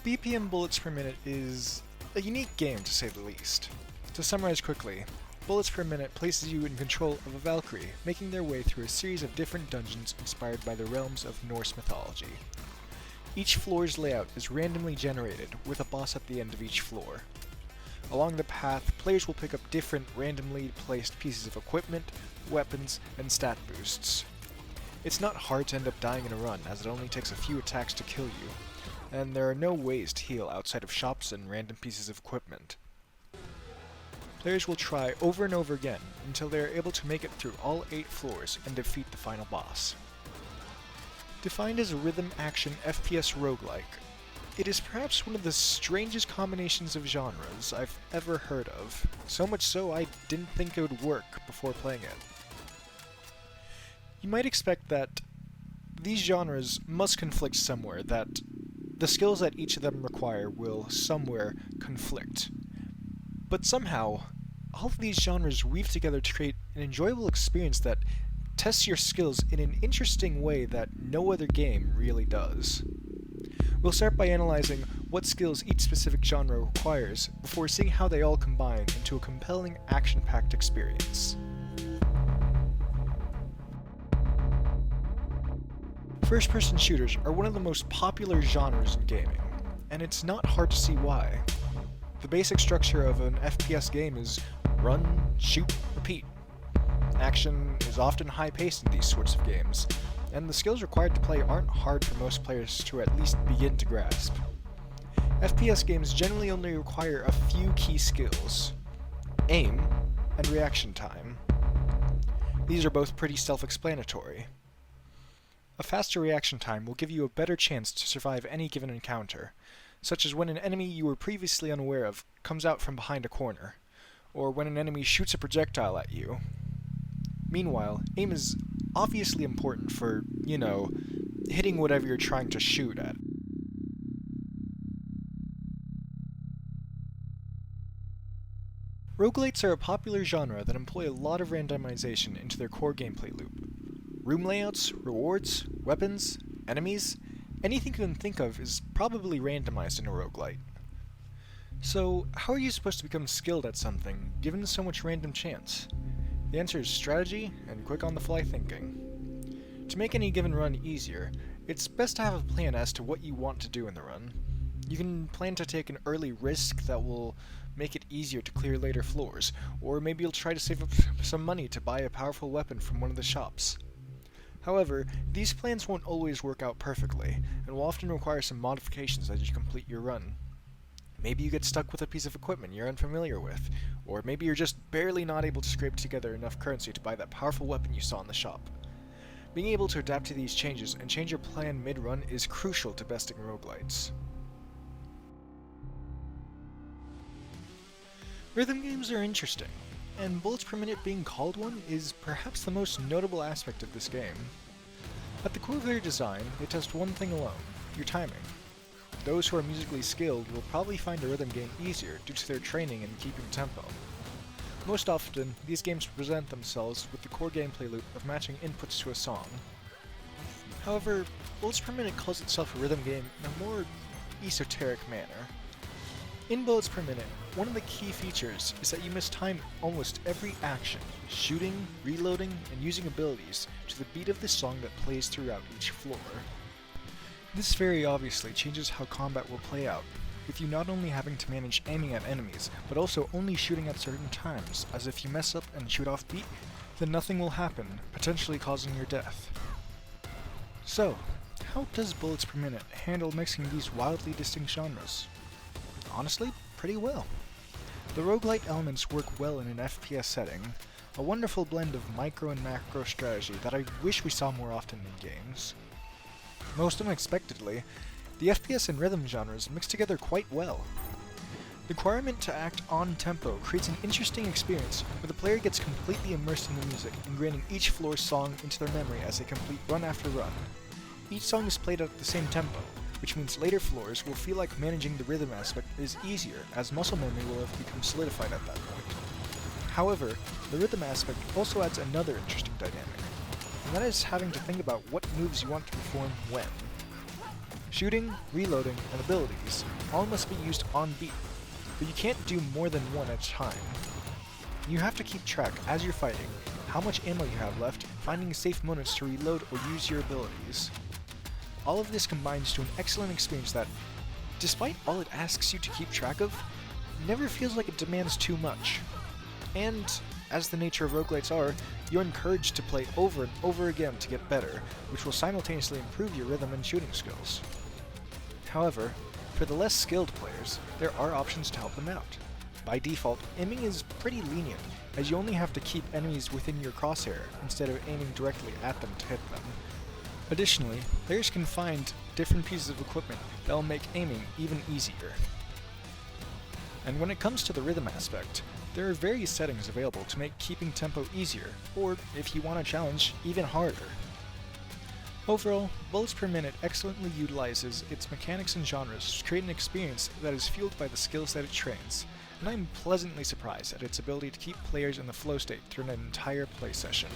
BPM bullets per minute is a unique game to say the least. To summarize quickly, bullets per minute places you in control of a Valkyrie, making their way through a series of different dungeons inspired by the realms of Norse mythology. Each floor's layout is randomly generated, with a boss at the end of each floor. Along the path, players will pick up different randomly placed pieces of equipment, weapons, and stat boosts. It's not hard to end up dying in a run, as it only takes a few attacks to kill you, and there are no ways to heal outside of shops and random pieces of equipment. Players will try over and over again until they are able to make it through all 8 floors and defeat the final boss. Defined as a rhythm-action FPS roguelike, it is perhaps one of the strangest combinations of genres I've ever heard of, so much so I didn't think it would work before playing it. You might expect that these genres must conflict somewhere, that the skills that each of them require will somewhere conflict. But somehow, all of these genres weave together to create an enjoyable experience that tests your skills in an interesting way that no other game really does. We'll start by analyzing what skills each specific genre requires before seeing how they all combine into a compelling action-packed experience. First-person shooters are one of the most popular genres in gaming, and it's not hard to see why. The basic structure of an FPS game is run, shoot, repeat. Action is often high-paced in these sorts of games, and the skills required to play aren't hard for most players to at least begin to grasp. FPS games generally only require a few key skills: aim and reaction time. These are both pretty self-explanatory. A faster reaction time will give you a better chance to survive any given encounter, such as when an enemy you were previously unaware of comes out from behind a corner, or when an enemy shoots a projectile at you. Meanwhile, aim is obviously important for, hitting whatever you're trying to shoot at. Roguelites are a popular genre that employ a lot of randomization into their core gameplay loop. Room layouts, rewards, weapons, enemies, anything you can think of is probably randomized in a roguelite. So, how are you supposed to become skilled at something, given so much random chance? The answer is strategy and quick on-the-fly thinking. To make any given run easier, it's best to have a plan as to what you want to do in the run. You can plan to take an early risk that will make it easier to clear later floors, or maybe you'll try to save up some money to buy a powerful weapon from one of the shops. However, these plans won't always work out perfectly, and will often require some modifications as you complete your run. Maybe you get stuck with a piece of equipment you're unfamiliar with, or maybe you're just barely not able to scrape together enough currency to buy that powerful weapon you saw in the shop. Being able to adapt to these changes and change your plan mid-run is crucial to besting roguelites. Rhythm games are interesting, and bullets per minute being called one is perhaps the most notable aspect of this game. At the core of their design, they test one thing alone: your timing. Those who are musically skilled will probably find a rhythm game easier due to their training in keeping tempo. Most often, these games present themselves with the core gameplay loop of matching inputs to a song. However, bullets per minute calls itself a rhythm game in a more esoteric manner. In bullets per minute, one of the key features is that you must time almost every action, shooting, reloading, and using abilities, to the beat of the song that plays throughout each floor. This very obviously changes how combat will play out, with you not only having to manage aiming at enemies, but also only shooting at certain times, as if you mess up and shoot off beat, then nothing will happen, potentially causing your death. So, how does bullets per minute handle mixing these wildly distinct genres? Honestly, pretty well. The roguelite elements work well in an FPS setting, a wonderful blend of micro and macro strategy that I wish we saw more often in games. Most unexpectedly, the FPS and rhythm genres mix together quite well. The requirement to act on tempo creates an interesting experience where the player gets completely immersed in the music, ingraining each floor's song into their memory as they complete run after run. Each song is played at the same tempo, which means later floors will feel like managing the rhythm aspect is easier, as muscle memory will have become solidified at that point. However, the rhythm aspect also adds another interesting dynamic, and that is having to think about what moves you want to perform when. Shooting, reloading, and abilities all must be used on beat, but you can't do more than one at a time. You have to keep track as you're fighting how much ammo you have left, finding safe moments to reload or use your abilities. All of this combines to an excellent experience that, despite all it asks you to keep track of, never feels like it demands too much. And, as the nature of roguelites are, you're encouraged to play over and over again to get better, which will simultaneously improve your rhythm and shooting skills. However, for the less skilled players, there are options to help them out. By default, aiming is pretty lenient, as you only have to keep enemies within your crosshair instead of aiming directly at them to hit them. Additionally, players can find different pieces of equipment that will make aiming even easier. And when it comes to the rhythm aspect, there are various settings available to make keeping tempo easier, or, if you want a challenge, even harder. Overall, Bullets Per Minute excellently utilizes its mechanics and genres to create an experience that is fueled by the skills that it trains, and I am pleasantly surprised at its ability to keep players in the flow state through an entire play session.